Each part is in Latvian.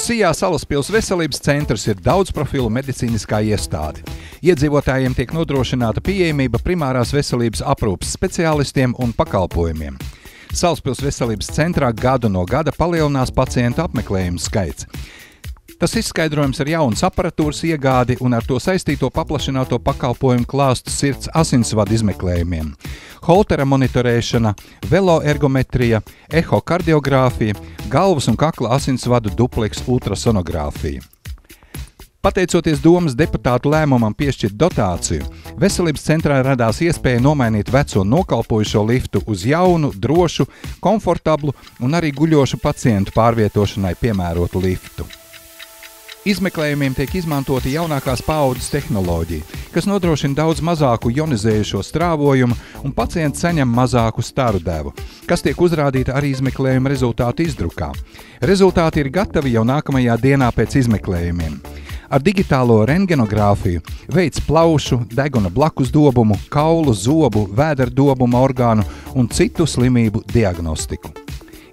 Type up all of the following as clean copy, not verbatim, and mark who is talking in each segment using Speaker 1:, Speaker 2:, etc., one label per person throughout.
Speaker 1: Sijā Salaspils veselības centrs ir daudzprofilu medicīniskā iestāde. Iedzīvotājiem tiek nodrošināta pieejamība primārās veselības aprūpes speciālistiem un pakalpojumiem. Salaspils veselības centrā gadu no gada palielinās pacientu apmeklējumu skaits. Tas izskaidrojums ar jaunas aparatūras iegādi un ar to saistīto paplašināto pakalpojumu klāstu sirds asinsvadu izmeklējumiem, holtera monitorēšana, veloergometrija, ehokardiogrāfija, galvas un kakla asinsvadu dupleks ultrasonogrāfija. Pateicoties domas deputātu lēmumam piešķirt dotāciju, veselības centrā radās iespēja nomainīt veco nokalpojušo liftu uz jaunu, drošu, komfortablu un arī guļošu pacientu pārvietošanai piemērotu liftu. Izmeklējumiem tiek izmantota jaunākās paaudzes tehnoloģija, kas nodrošina daudz mazāku ionizējušo strāvojumu un pacients saņem mazāku staru devu, kas tiek uzrādīta arī izmeklējuma rezultātu izdrukā. Rezultāti ir gatavi jau nākamajā dienā pēc izmeklējumiem. Ar digitālo rentgenogrāfiju veids plaušu, deguna blakus dobumu, kaulu, zobu, vēdera dobuma orgānu un citu slimību diagnostiku.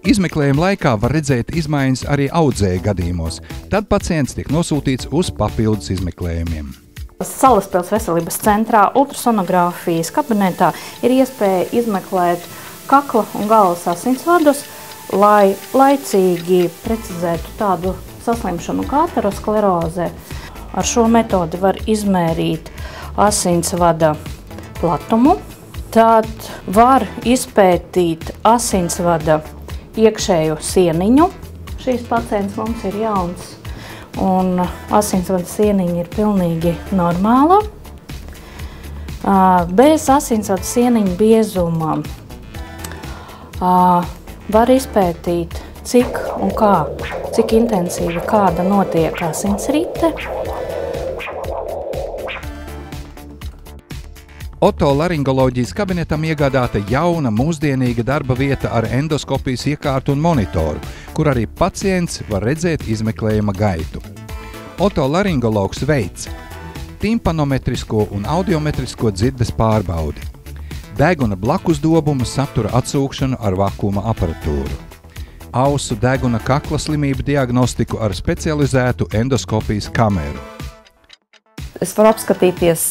Speaker 1: Izmeklējuma laikā var redzēt izmaiņas arī audzēju gadījumos, tad pacients tiek nosūtīts uz papildus izmeklējumiem.
Speaker 2: Salaspils veselības centrā ultrasonogrāfijas kabinetā ir iespēja izmeklēt kakla un galvas asinsvadus, lai laicīgi precizētu tādu saslimšanu kā ateroskleroze. Ar šo metodi var izmērīt asinsvada platumu, tad var izpētīt asinsvada iekšējo sieniņu. Šīs pacients mums ir jauns un asinsvada sieniņa ir pilnīgi normāla. Bez asinsvada sieniņa biezuma var izpētīt, cik intensīvi kāda notiek asinsrite.
Speaker 1: Otolaringoloģijas kabinetam iegādāta jauna, mūsdienīga darba vieta ar endoskopijas iekārtu un monitoru, kur arī pacients var redzēt izmeklējuma gaitu. Otolaringologs veic timpanometrisko un audiometrisko dzirdes pārbaudi, deguna blakus dobumu satura atsūkšanu ar vakuma aparatūru, ausu deguna kakla slimību diagnostiku ar specializētu endoskopijas kameru.
Speaker 3: Es varu apskatīties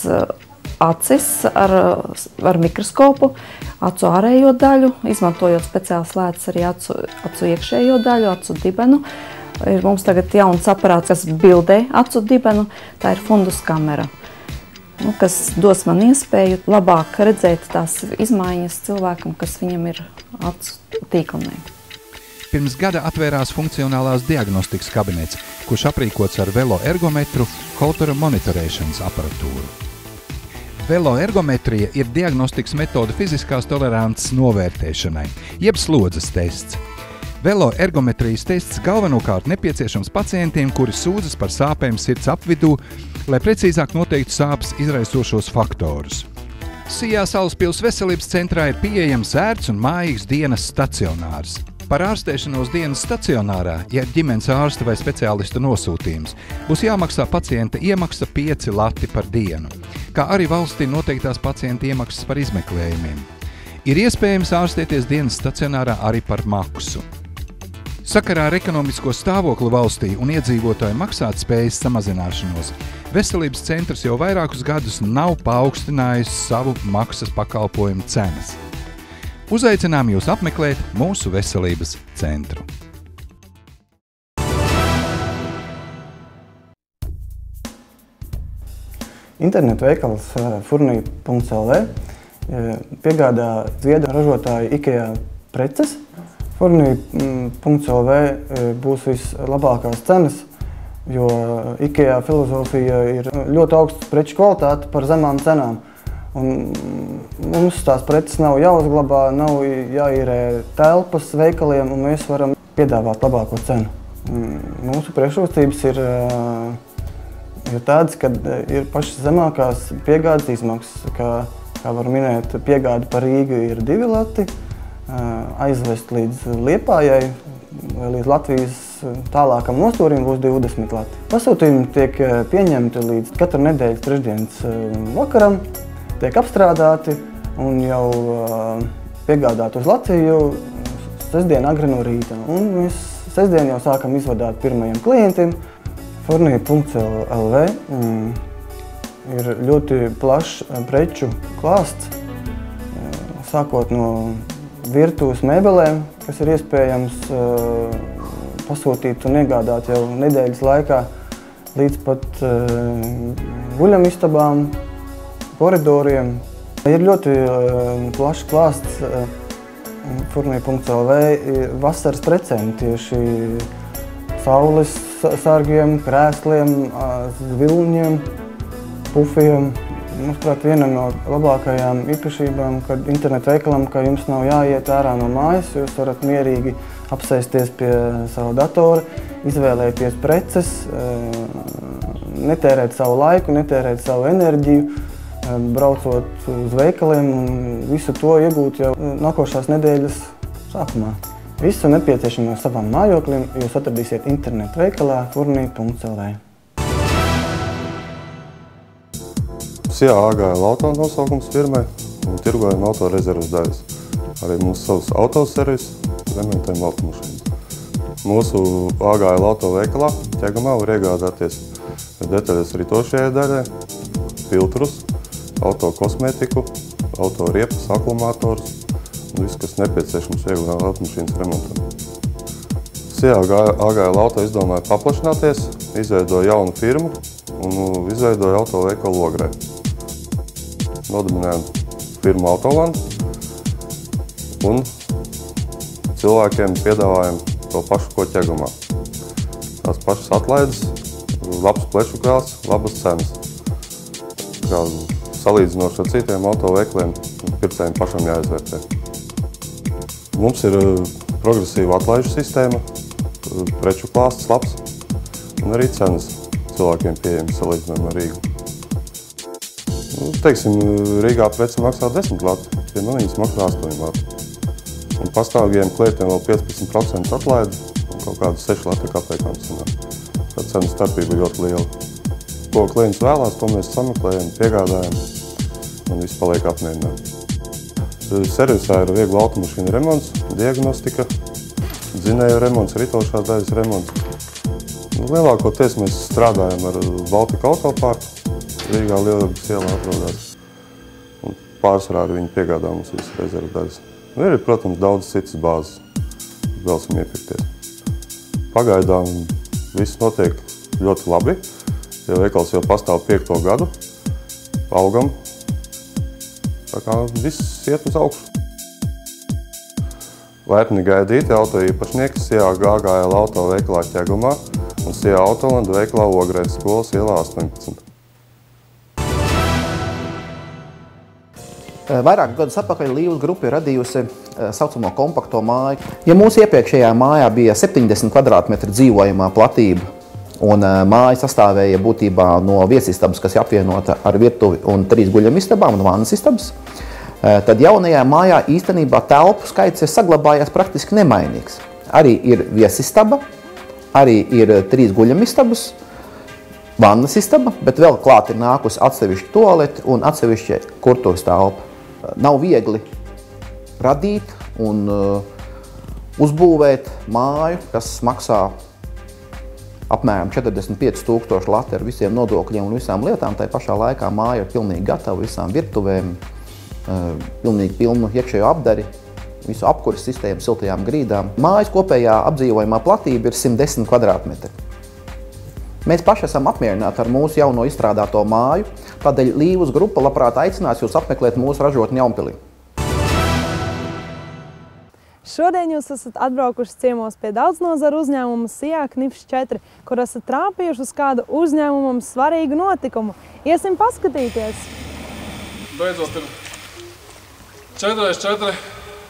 Speaker 3: acis ar mikroskopu, acu ārējo daļu, izmantojot speciāls lētas arī acu iekšējo daļu, acu dibenu. Mums tagad jauns aparāts, kas bildē acu dibenu, tā ir fundus kamera, kas dos man iespēju labāk redzēt tās izmaiņas cilvēkam, kas viņam ir acu tīklenē.
Speaker 1: Pirms gada atvērās funkcionālās diagnostikas kabinets, kurš aprīkots ar veloergometru, holtera monitorēšanas aparatūru. Veloergometrija ir diagnostikas metode fiziskās tolerances novērtēšanai, jeb slodzes tests. Veloergometrijas tests galvenokārt nepieciešams pacientiem, kuri sūdzas par sāpēm sirds apvidū, lai precīzāk noteiktu sāpes izraisošos faktorus. Sijā Salaspils veselības centrā ir pieejams ērts un mājīgs dienas stacionārs. Par ārstēšanos dienas stacionārā, ja ģimenes ārsta vai speciālista nosūtījums, būs jāmaksā pacienta iemaksa 5 lati par dienu, kā arī valstī noteiktās pacienta iemaksas par izmeklējumiem. Ir iespējams ārstēties dienas stacionārā arī par maksu. Sakarā ar ekonomisko stāvokli valstī un iedzīvotāju maksātspējas samazināšanos, veselības centrs jau vairākus gadus nav paaugstinājis savu maksas pakalpojumu cenas. Uzaicinām jūs apmeklēt mūsu veselības centru.
Speaker 4: Internetu veikals furnī.lv piegādā zviedru ražotāju IKEA preces. Furnī.lv būs vislabākās cenas, jo IKEA filozofija ir ļoti augsts preču kvalitāte par zemām cenām. Un mums tās preces nav jāuzglabā, nav jāīrē telpas veikaliem, un mēs varam piedāvāt labāko cenu. Mūsu priekšrocības ir tādas, ka ir pašas zemākās piegādes izmaksas. Kā var minēt, piegāde par Rīgu ir 2 lati, aizvest līdz Liepājai vai līdz Latvijas tālākam nostūrim būs 20 lati. Pasūtījumi tiek pieņemti līdz katru nedēļas trešdienas vakaram, tiek apstrādāti un jau piegādāti uz Latviju sestdien agri no rīta. Un mēs sestdien jau sākam izvadāt pirmajiem klientiem. Furnija.lv ir ļoti plašs preču klāsts, sākot no virtuves mēbelēm, kas ir iespējams pasūtīt un iegādāt jau nedēļas laikā, līdz pat guļamistabām, koridoriem. Ir ļoti plašs klāsts Furnija.lv vasaras precēm, tieši saules sargiem, krēsliem, zvilņiem, pufiem. Manuprāt, viena no labākajām īpašībām, kad internetu veikalam, ka jums nav jāiet ārā no mājas, jūs varat mierīgi apsēsties pie sava datora, izvēlēties preces, netērēt savu laiku, netērēt savu enerģiju, braucot uz veikaliem un visu to iegūt jau nākošās nedēļas sākumā. Visu nepieciešamo savam mājoklim jūs atradīsiet internetu veikalā Furnija.lv.
Speaker 5: SIA AGL auto nosaukums firmai un tirgojam auto rezervas daļas. Arī mūsu savs autoservis, remontējam automašīnas. Mūsu AGL auto veikalā ķegamā var iegādāties detaļas ritošajai daļai, filtrus, auto kosmētiku, auto riepas, akumulatorus un viss, kas nepieciešams vieglā automašīnas remontam. SIA AGL auto izdomāja paplašināties, izveidoja jaunu firmu un izveidoja auto veikalu Ogrē. Nodibinājām firmu Autoland un cilvēkiem piedāvājam to pašu, ko ķegamā. Tās pašas atlaides, labs pleču krāsts, labas cenas. Kā salīdzinoši ar citiem autoveikaliem, pircējiem pašam jāizvērtē. Mums ir progresīva atlaižu sistēma, preču klāsts labs un arī cenas cilvēkiem pieejami salīdzinājumā ar Rīgu. Teiksim, Rīgā prece maksā 10 lati, pie maniņas maksā 8 lati. Un pastāvīgiem klientiem vēl 15% atlaidi un kaut kādu 6 lati kapekām sanāk. Tā cenu starpība ļoti liela. Ko klients vēlās, to mēs sameklējam, piegādājam un viss paliek apmierināti. Servisā ir viegla automašīna remonts, diagnostika, dzinēju remonts, ritošās daļas remonts. Lielākoties mēs strādājam ar Baltika autopārku. Rīgā Lielvegas ielā atrodās. Un pārsvarā arī viņi piegādā mums visas rezervu daļas. Ir, protams, daudz citas bāzes, vēlsim iepirkties. Pagaidām viss notiek ļoti labi, jo veikals jau pastāv 5. gadu. Augam, tā kā viss iet uz augšu. Laipni gaidīti auto īpašnieki SIA AGL auto veikalā ķegumā un SIA Autoland veikalā Ogrē skolas ielā 18.
Speaker 6: Vairāk gadus atpakaļ Līvas grupa ir radījusi saucamo kompakto māju. Ja mūsu iepriekšējā mājā bija 70 kvadrātmetru dzīvojamā platība un māja sastāvēja būtībā no viesistabas, kas ir apvienota ar virtuvi un 3 guļamistabām un vannas istabas, tad jaunajā mājā īstenībā telpu skaits ir saglabājies praktiski nemainīgs. Arī ir viesistaba, arī ir 3 guļamistabas, vannas istaba, bet vēl klāt ir nākusi atsevišķa toalete un atsevišķa kurtuves telpa. Nav viegli radīt un uzbūvēt māju, kas maksā apmēram 45 000 lati ar visiem nodokļiem un visām lietām. Tā pašā laikā māja ir pilnīgi gatava visām virtuvēm, pilnīgi pilnu iekšējo apdari, visu apkuras sistēmu, siltajām grīdām. Mājas kopējā apdzīvojamā platība ir 110 kvadrātmetri. Mēs paši esam apmierināti ar mūsu jauno izstrādāto māju, tādēļ Līvas grupa labprāt aicinās jūs apmeklēt mūsu ražotni Jaunpilī.
Speaker 7: Šodien jūs esat atbraukuši ciemos pie daudznazaru uzņēmuma SIA Knifs 4, kur esat trāpījuši uz kādu uzņēmumam svarīgu notikumu. Iesim paskatīties!
Speaker 8: Beidzot ir 4x4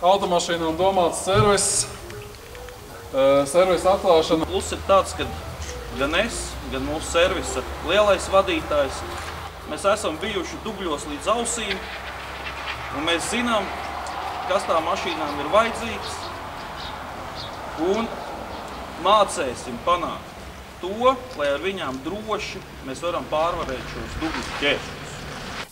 Speaker 8: automašīnām domāts servis atklāšana.
Speaker 9: Plus ir tāds, ka gan es, gan mūsu servisa lielais vadītājs, mēs esam bijuši dubļos līdz ausīm, un mēs zinām, kas tām mašīnām ir vajadzīgs, un mācēsim panākt to, lai ar viņām droši mēs varam pārvarēt šos dubļu ķēršļus.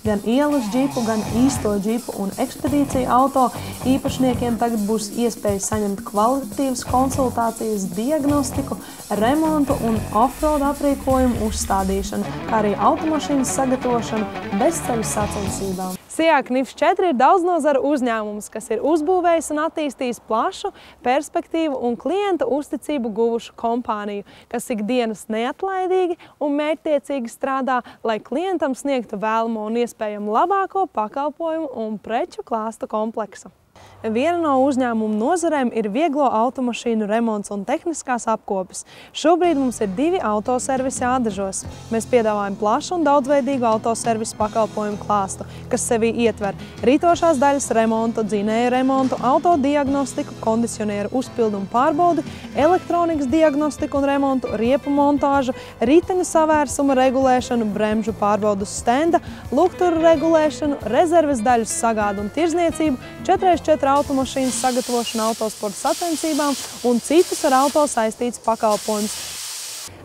Speaker 7: gan ielas džipu, gan īsto džipu un ekspedīciju auto. Īpašniekiem tagad būs iespēja saņemt kvalitatīvas konsultācijas, diagnostiku, remontu un offroad aprīkojumu uzstādīšanu, kā arī automašīnas sagatavošanu bezceļu sacensībām. SIA Knifs 4 ir daudznozaru uzņēmums, kas ir uzbūvējis un attīstījis plašu perspektīvu un klienta uzticību guvušu kompāniju, kas ikdienas neatlaidīgi un mērķtiecīgi strādā, lai klientam sniegtu vēlamo un iespējami labāko pakalpojumu un preču klāstu kompleksu. Viena no uzņēmuma nozarēm ir vieglo automašīnu remonts un tehniskās apkopes. Šobrīd mums ir 2 autoservisi Ādažos. Mēs piedāvājam plašu un daudzveidīgu autoservisu pakalpojumu klāstu, kas sevī ietver rītošās daļas remontu, dzinēju remontu, autodiagnostiku, kondicionieru uzpildu un pārbaudi, elektronikas diagnostiku un remontu, riepu montāžu, riteņu savērsuma regulēšanu, bremžu pārbaudas stenda, lukturu regulēšanu, rezerves daļas sagādu un tirzniecību, 4x4 automašīnas sagatavošanu autosporta sacensībām un citus ar auto saistīts pakalpojumus.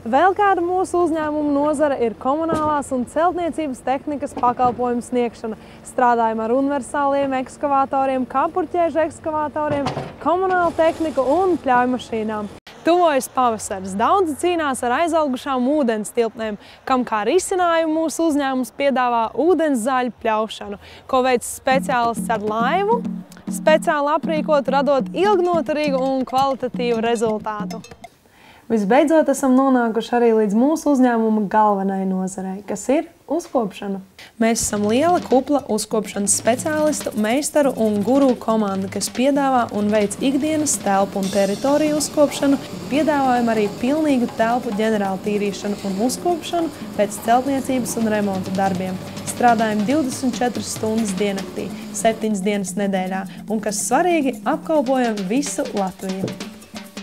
Speaker 7: Vēl kāda mūsu uzņēmuma nozara ir komunālās un celtniecības tehnikas pakalpojumu sniegšana. Strādājam ar universāliem ekskavatoriem, kapurķēžu ekskavatoriem, komunālu tehniku un pļaujmašīnām. Tuvojas pavasaris. Daudzi cīnās ar aizaugušām ūdens tilpnēm, kam kā risinājumu mūsu uzņēmums piedāvā ūdens zaļu pļaušanu, ko veic speciālists ar laivu, speciāli aprīkot, radot ilgnoturīgu un kvalitatīvu rezultātu. Visbeidzot, esam nonākuši arī līdz mūsu uzņēmuma galvenai nozarei, kas ir uzkopšana. Mēs esam liela kupla uzkopšanas speciālistu, meistaru un guru komanda, kas piedāvā un veic ikdienas telpu un teritoriju uzkopšanu. Piedāvājam arī pilnīgu telpu ģenerāla tīrīšanu un uzkopšanu pēc celtniecības un remonta darbiem. Strādājam 24 stundas diennaktī, 7 dienas nedēļā un, kas svarīgi, apkalpojam visu Latviju.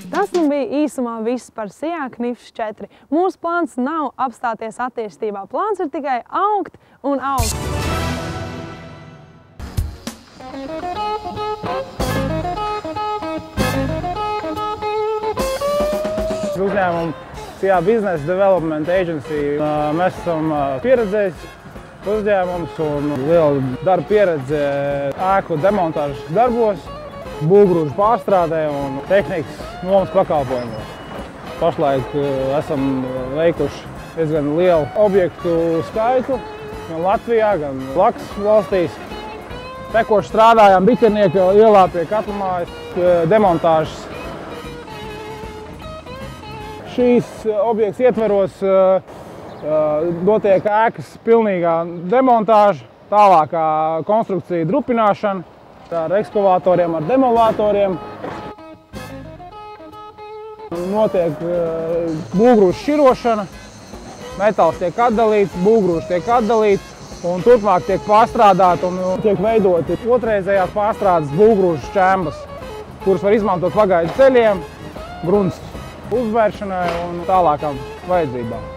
Speaker 7: Tas nu bija īsumā viss par SIA Knifs 4. Mūsu plāns nav apstāties attīstībā. Plāns ir tikai augt un augt.
Speaker 10: Uzņēmumu SIA Business Development Agency. Mēs esam pieredzējis uzņēmums un liela darba pieredze ēku demontāžas darbos, būvgrūžu pārstrādē un tehnikas nomas pakalpojumos. Pašlaik esam veikuši diezgan lielu objektu skaitu gan Latvijā, gan blakus valstīs. Tekoši strādājām Biķernieka ielā pie katlamājas demontāžas. Šīs objekts ietveros notiek ēkas pilnīgā demontāža, tālākā konstrukcija drupināšana ar ekskavatoriem, ar demolātoriem. Notiek būvgrūžu šķirošana, metāls tiek atdalīts, būvgrūžs tiek atdalīts un turpmāk tiek pārstrādāti un tiek veidoti otrreizējās pārstrādes būvgrūžu šķembas, kuras var izmantot pagaidu ceļiem, grunts uzvēršanai un tālākām vajadzībām.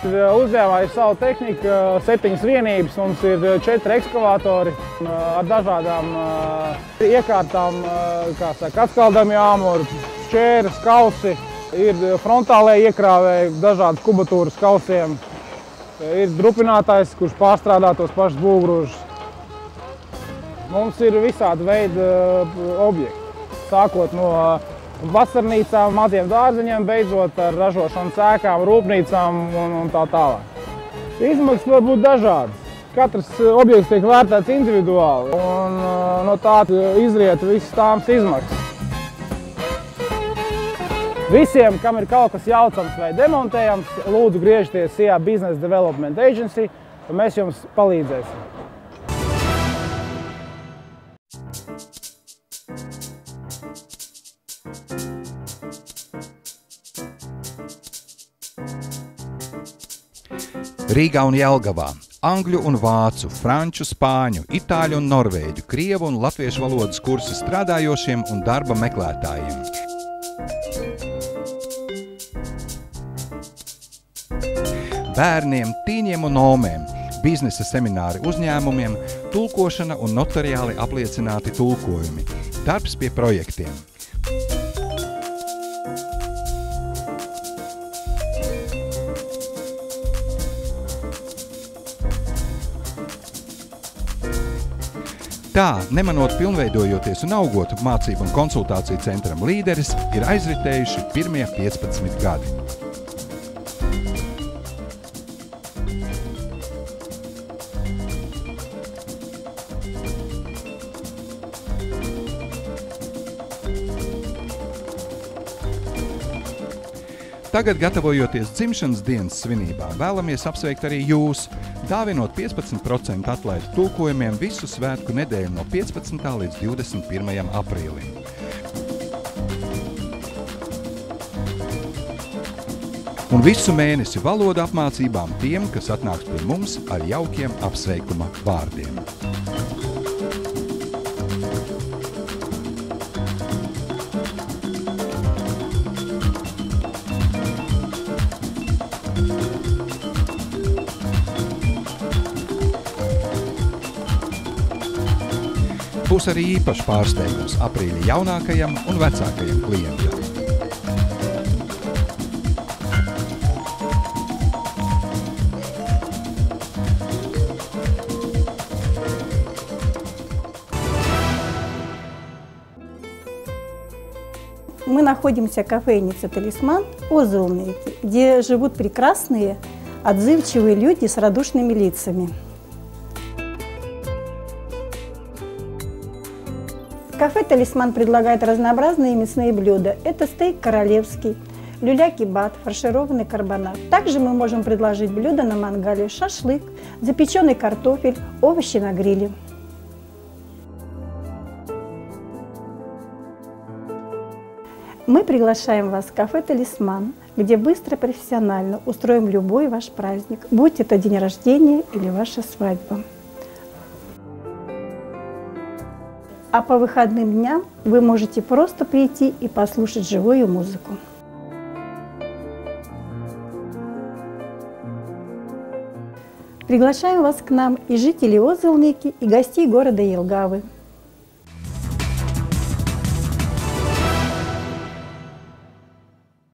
Speaker 10: Uzņēmumā ir savu tehniku, 7 vienības, mums ir 4 ekskavatori ar dažādām iekārtām, kā saka, atskaldami āmuri, šķēres, kausi, ir frontālē iekrāvēji, dažādas kubatūras kausiem, ir drupinātājs, kurš pārstrādā tos pašus būvgrūžus. Mums ir visādi veidi objekti, sākot no vasarnīcām, maziem dārziņiem, beidzot ar ražošanas ēkām, rūpnīcām un tā tālāk. Izmaksas var būt dažādas. Katrs objekts tiek vērtēts individuāli un no tā izriet visas tāmas izmaksas. Visiem, kam ir kaut kas jaucams vai demontējams, lūdzu griežties SIA Business Development Agency, un mēs jums palīdzēsim.
Speaker 1: Rīgā un Jelgavā, angļu un vācu, franču, spāņu, itāļu un norvēģu, krievu un latviešu valodas kursi strādājošiem un darba meklētājiem. Bērniem, tīņiem un nomēm, biznesa semināri uzņēmumiem, tulkošana un notariāli apliecināti tulkojumi, darbs pie projektiem. Tā, nemanot pilnveidojoties un augot, mācību un konsultāciju centram Līderis ir aizritējuši pirmie 15 gadi. Tagad, gatavojoties dzimšanas dienas svinībām, vēlamies apsveikt arī jūs, dāvinot 15% atlaidi tulkojumiem visu svētku nedēļu no 15. līdz 21. aprīlim. Un visu mēnesi valodu apmācībām tiem, kas atnāks pie mums ar jaukiem apsveikuma vārdiem. Būs arī īpašs pārsteigums aprīļa jaunākajam un vecākajam klientam.
Speaker 11: Мы находимся в кафейнице «Талисман» Озулники, где живут прекрасные, отзывчивые люди с радушными лицами. Кафе «Талисман» предлагает разнообразные мясные блюда. Это стейк королевский, люля-кебаб, фаршированный карбонат. Также мы можем предложить блюда на мангале, шашлык, запеченный картофель, овощи на гриле. Мы приглашаем вас в кафе «Талисман», где быстро и профессионально устроим любой ваш праздник, будь это день рождения или ваша свадьба. А по выходным дням вы можете просто прийти и послушать живую музыку. Приглашаем вас к нам и жителей Озулники, и гостей города Елгавы.